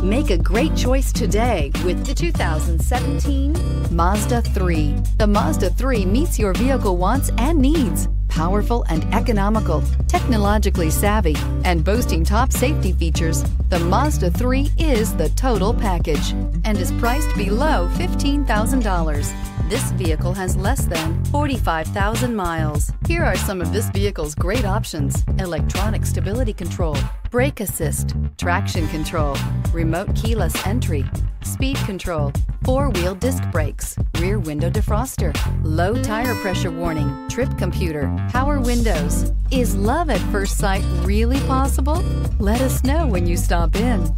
Make a great choice today with the 2017 Mazda 3. The Mazda 3 meets your vehicle wants and needs. Powerful and economical, technologically savvy, and boasting top safety features, the Mazda 3 is the total package and is priced below $15,000. This vehicle has less than 45,000 miles. Here are some of this vehicle's great options: electronic stability control, brake assist, traction control, remote keyless entry, speed control, four-wheel disc brakes, rear window defroster, low tire pressure warning, trip computer, power windows. Is love at first sight really possible? Let us know when you stop in.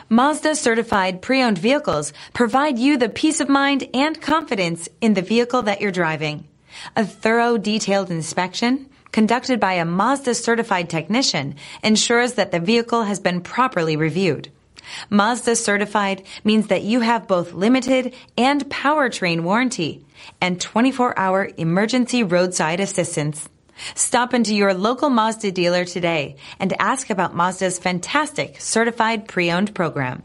Mazda certified pre-owned vehicles provide you the peace of mind and confidence in the vehicle that you're driving. A thorough, detailed inspection conducted by a Mazda certified technician ensures that the vehicle has been properly reviewed. Mazda certified means that you have both limited and powertrain warranty and 24-hour emergency roadside assistance. Stop into your local Mazda dealer today and ask about Mazda's fantastic certified pre-owned program.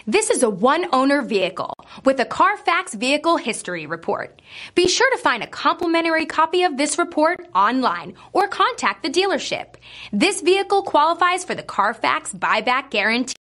This is a one-owner vehicle with a Carfax Vehicle History Report. Be sure to find a complimentary copy of this report online or contact the dealership. This vehicle qualifies for the Carfax Buyback Guarantee.